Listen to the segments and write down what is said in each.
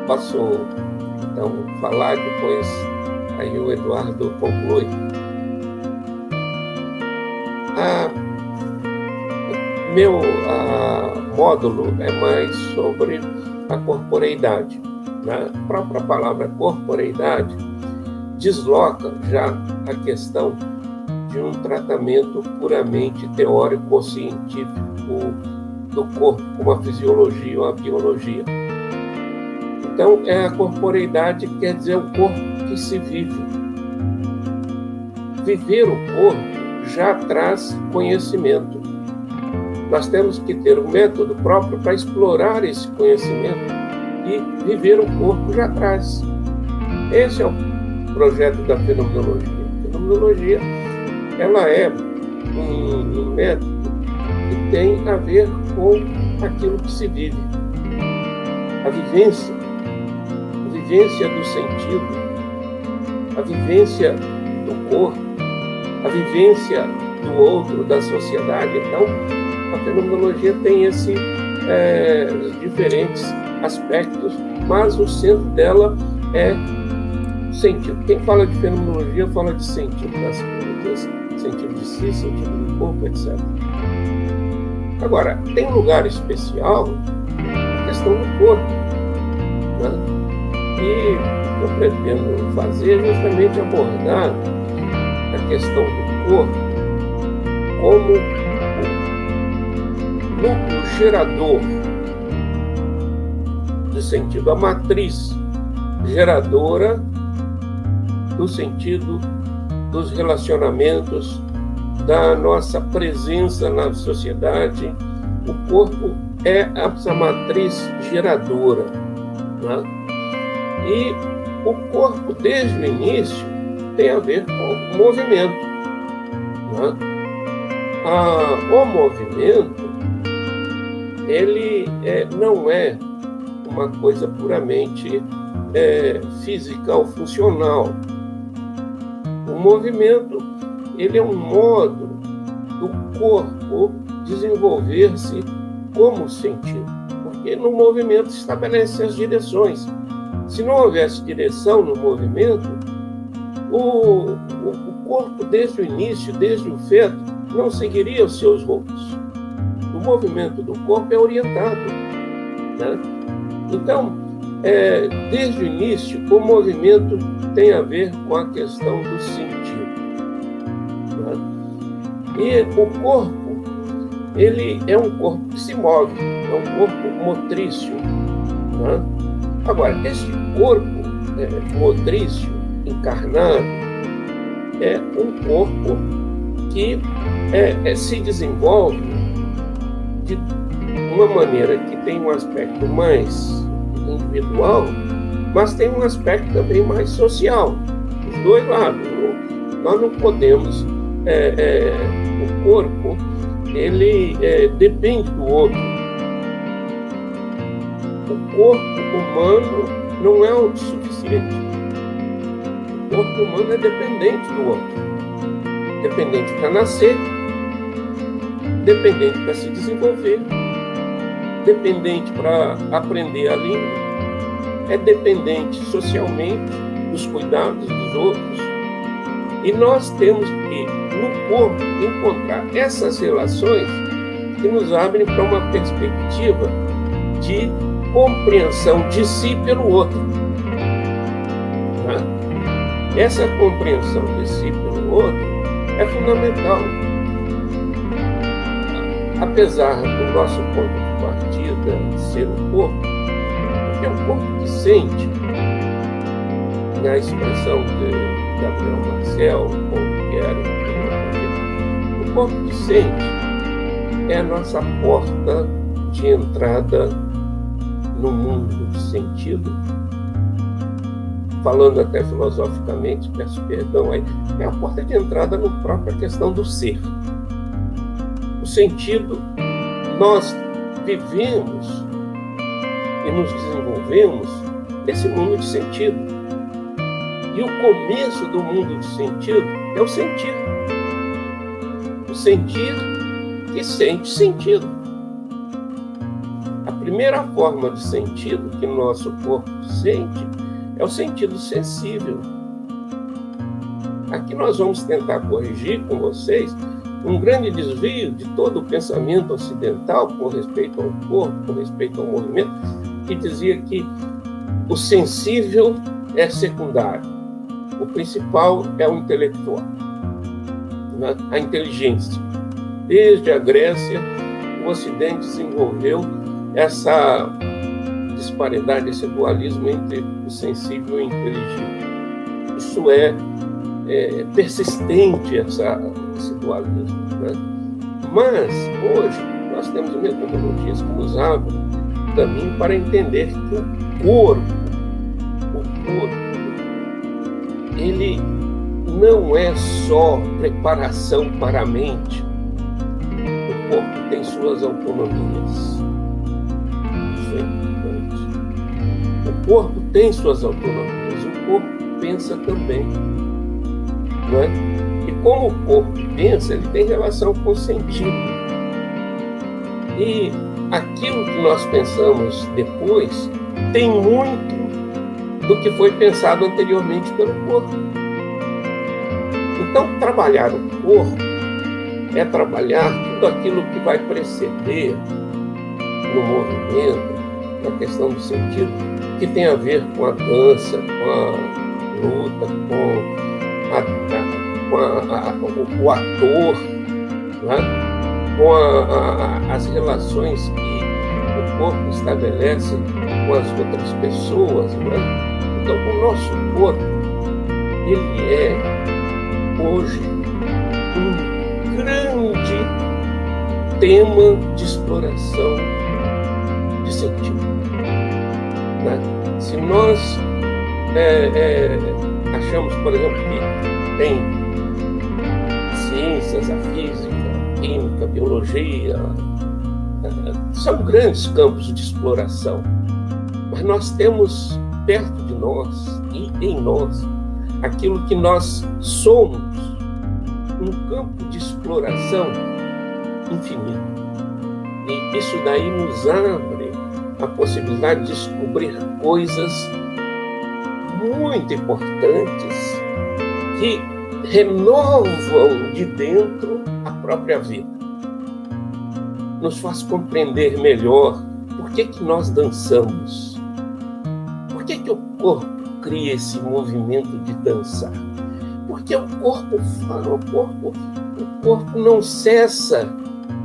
Posso, então, falar depois, aí o Eduardo conclui. Meu módulo é mais sobre a corporeidade, né? A própria palavra corporeidade desloca já a questão de um tratamento puramente teórico ou científico do corpo, como a fisiologia ou a biologia. Então, a corporeidade quer dizer o corpo que se vive. Viver o corpo já traz conhecimento. Nós temos que ter um método próprio para explorar esse conhecimento e viver o corpo já traz. Esse é o projeto da fenomenologia. A fenomenologia, ela é um método que tem a ver com aquilo que se vive. A vivência do sentido, a vivência do corpo, a vivência do outro, da sociedade. Então, a fenomenologia tem esses diferentes aspectos, mas o centro dela é o sentido. Quem fala de fenomenologia fala de sentido das coisas, sentido de si, sentido do corpo, etc. Agora, tem um lugar especial a questão do corpo, né? E eu pretendo fazer justamente abordar a questão do corpo como o núcleo gerador de sentido, a matriz geradora do sentido dos relacionamentos, da nossa presença na sociedade. O corpo é essa matriz geradora, né? E o corpo, desde o início, tem a ver com o movimento, né? O movimento, ele não é uma coisa puramente física ou funcional. O movimento, ele é um modo do corpo desenvolver-se como sentido, porque no movimento estabelece as direções. Se não houvesse direção no movimento, o corpo, desde o início, desde o feto, não seguiria os seus rumos. O movimento do corpo é orientado, né? Então, desde o início, o movimento tem a ver com a questão do sentido, né? E o corpo, ele é um corpo que se move, é um corpo motrício, né? Agora, esse corpo motrício, encarnado, é um corpo que se desenvolve de uma maneira que tem um aspecto mais individual, mas tem um aspecto também mais social, os dois lados. Nós não podemos, o corpo, ele depende do outro. O corpo humano não é autossuficiente. O corpo humano é dependente do outro. Dependente para nascer, dependente para se desenvolver, dependente para aprender a língua, é dependente socialmente dos cuidados dos outros. E nós temos que, no corpo, encontrar essas relações que nos abrem para uma perspectiva de compreensão de si pelo outro, né? Essa compreensão de si pelo outro é fundamental. Apesar do nosso ponto de partida ser o corpo, porque é o corpo que sente, na expressão de Gabriel Marcel, Paulo Guerra, o corpo que sente é a nossa porta de entrada no mundo de sentido. Falando até filosoficamente, peço perdão, é a porta de entrada na própria questão do ser. O sentido, nós vivemos e nos desenvolvemos nesse mundo de sentido. E o começo do mundo de sentido é o sentir. O sentir que sente sentido. A primeira forma de sentido que o nosso corpo sente é o sentido sensível. Aqui nós vamos tentar corrigir com vocês um grande desvio de todo o pensamento ocidental com respeito ao corpo, com respeito ao movimento, que dizia que o sensível é secundário, o principal é o intelectual, né? A inteligência. Desde a Grécia, o Ocidente desenvolveu essa disparidade, esse dualismo entre o sensível e o inteligível. Isso é persistente, esse dualismo, né? Mas, hoje, nós temos metodologias que nos abrem caminho para entender que o corpo, ele não é só preparação para a mente. O corpo tem suas autonomias. Isso é importante. O corpo tem suas autonomias. O corpo pensa também. Não é? E como o corpo pensa, ele tem relação com o sentido. E aquilo que nós pensamos depois tem muito do que foi pensado anteriormente pelo corpo. Então, trabalhar o corpo é trabalhar tudo aquilo que vai preceder no movimento, na questão do sentido, que tem a ver com a dança, com a luta, com o ator, né? Com as relações que o corpo estabelece com as outras pessoas, né? Então, o nosso corpo, ele é hoje um grande tema de exploração de sentido, né? Se nós achamos, por exemplo, que tem ciências, a física, a química, a biologia, são grandes campos de exploração, mas nós temos perto de nós e em nós aquilo que nós somos, um campo de exploração infinito. E isso daí nos abre a possibilidade de descobrir coisas muito importantes que renovam de dentro a própria vida. Nos faz compreender melhor por que que nós dançamos. Por que que o corpo cria esse movimento de dançar? Porque o corpo fala, o corpo não cessa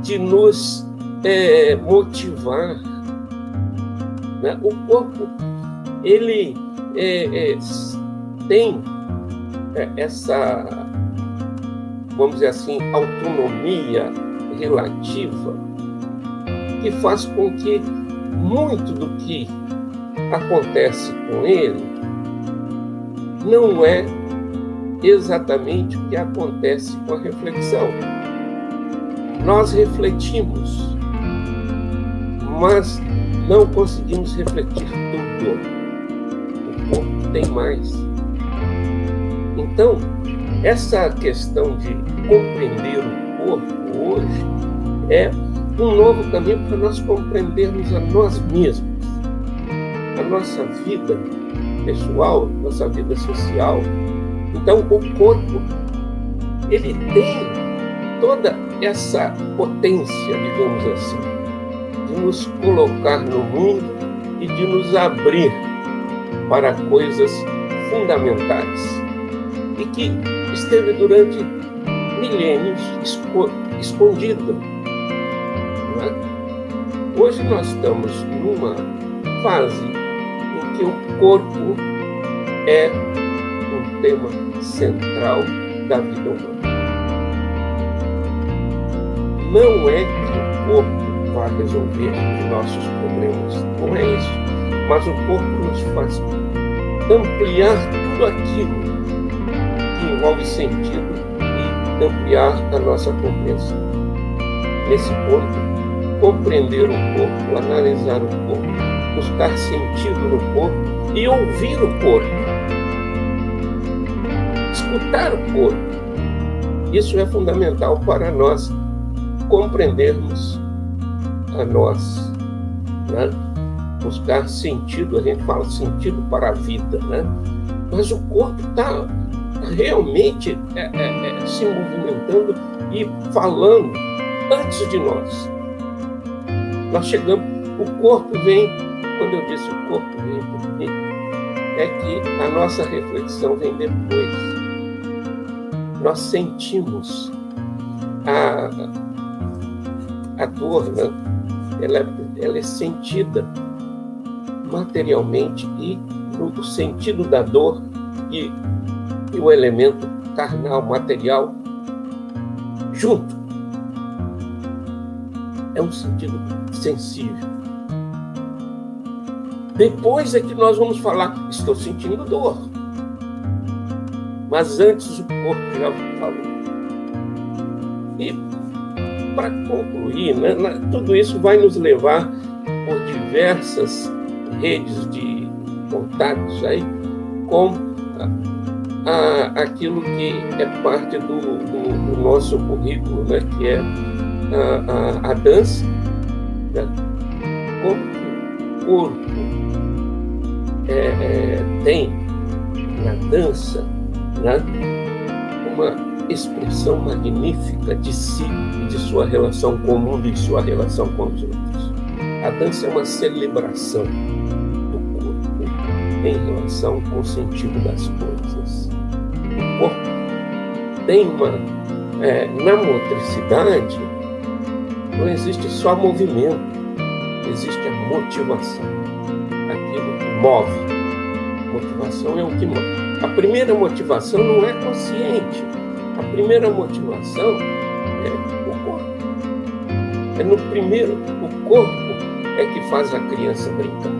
de nos motivar, né? O corpo, ele tem essa, vamos dizer assim, autonomia relativa que faz com que muito do que acontece com ele não é exatamente o que acontece com a reflexão. Nós refletimos, mas não conseguimos refletir tudo. O corpo tem mais. Então, essa questão de compreender o corpo hoje é um novo caminho para nós compreendermos a nós mesmos, a nossa vida pessoal, nossa vida social. Então, o corpo, ele tem toda essa potência, digamos assim, de nos colocar no mundo e de nos abrir para coisas fundamentais e que esteve durante milênios escondido. Hoje nós estamos numa fase em que o corpo é um tema central da vida humana. Não é que o corpo vai resolver os nossos problemas, não é isso, mas o corpo nos faz ampliar tudo aquilo que envolve sentido e ampliar a nossa compreensão. Nesse ponto, compreender o corpo, analisar o corpo, buscar sentido no corpo e ouvir o corpo, escutar o corpo. Isso é fundamental para nós compreendermos a nós né? Buscar sentido, a gente fala sentido para a vida, né? Mas o corpo está realmente se movimentando e falando antes de nós. Nós chegamos, o corpo vem, quando eu disse o corpo vem por mim, é que a nossa reflexão vem depois. Nós sentimos a dor, né? Ela é sentida materialmente, e no sentido da dor e o elemento carnal, material, junto. É um sentido sensível. Depois é que nós vamos falar, estou sentindo dor. Mas antes o corpo já falou. E para concluir, né, tudo isso vai nos levar por diversas redes de contatos aí com aquilo que é parte do nosso currículo, né, que é a dança, né? Como que o corpo tem na dança, né, uma expressão magnífica de si e de sua relação com o mundo e de sua relação com os outros. A dança é uma celebração do corpo em relação com o sentido das coisas. O corpo tem na motricidade, não existe só movimento, existe a motivação, aquilo que move. Motivação é o que move. A primeira motivação não é consciente. A primeira motivação é o corpo. É no primeiro, o corpo é que faz a criança brincar.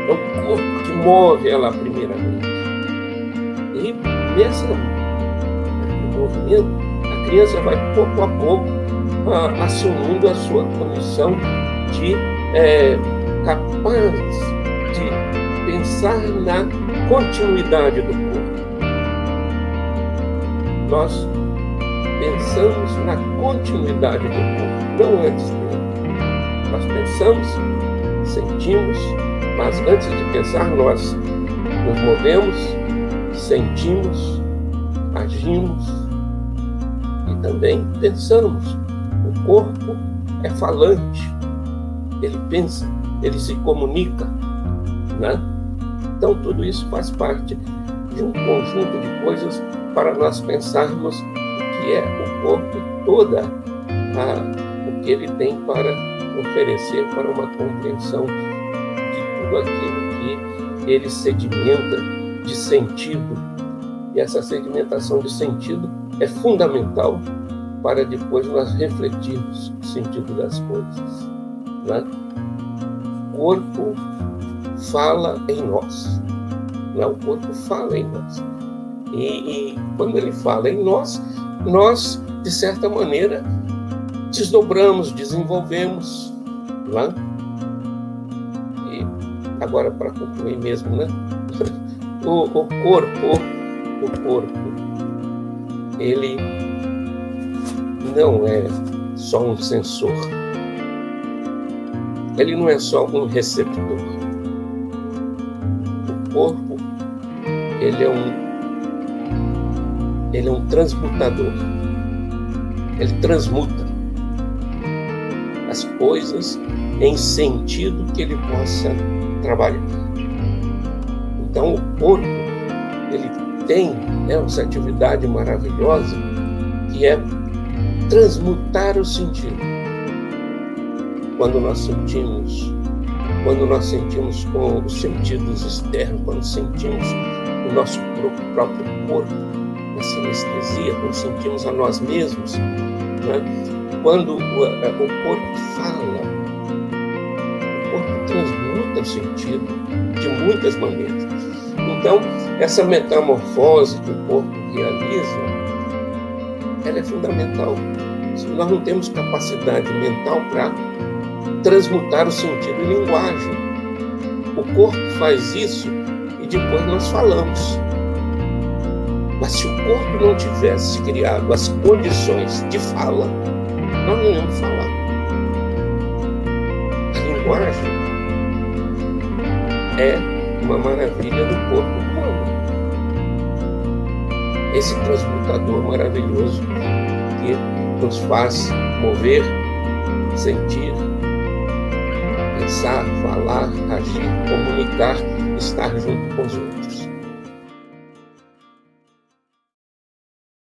É o corpo que move ela primeiramente. E nesse movimento, a criança vai pouco a pouco assumindo a sua condição de capaz de pensar na continuidade do corpo. Nós pensamos na continuidade do corpo, não antes dele. Nós pensamos, sentimos, mas antes de pensar, nós nos movemos, sentimos, agimos e também pensamos. O corpo é falante, ele pensa, ele se comunica, né? Então tudo isso faz parte de um conjunto de coisas para nós pensarmos o que é o corpo e toda o que ele tem para oferecer para uma compreensão de tudo aquilo que ele sedimenta de sentido. E essa sedimentação de sentido é fundamental para depois nós refletirmos o sentido das coisas, né? O corpo fala em nós, né? O corpo fala em nós. E quando ele fala em nós, nós, de certa maneira, desdobramos, desenvolvemos, né? E agora, para concluir mesmo, né? O corpo, ele não é só um sensor. Ele não é só um receptor. O corpo, ele é um transmutador. Ele transmuta as coisas em sentido que ele possa trabalhar. Então, o corpo, ele tem essa atividade maravilhosa que é transmutar o sentido. Quando nós sentimos com os sentidos externos, quando sentimos o nosso próprio corpo, na sinestesia, quando sentimos a nós mesmos, né? Quando o corpo fala, o corpo transmuta o sentido de muitas maneiras. Então, essa metamorfose que o corpo realiza, ela é fundamental. Nós não temos capacidade mental para transmutar o sentido em linguagem. O corpo faz isso e depois nós falamos. Mas se o corpo não tivesse criado as condições de fala, nós não íamos falar. A linguagem é uma maravilha do corpo humano. Esse transmutador maravilhoso que nos faz mover, sentir, pensar, falar, agir, comunicar, estar junto com os outros.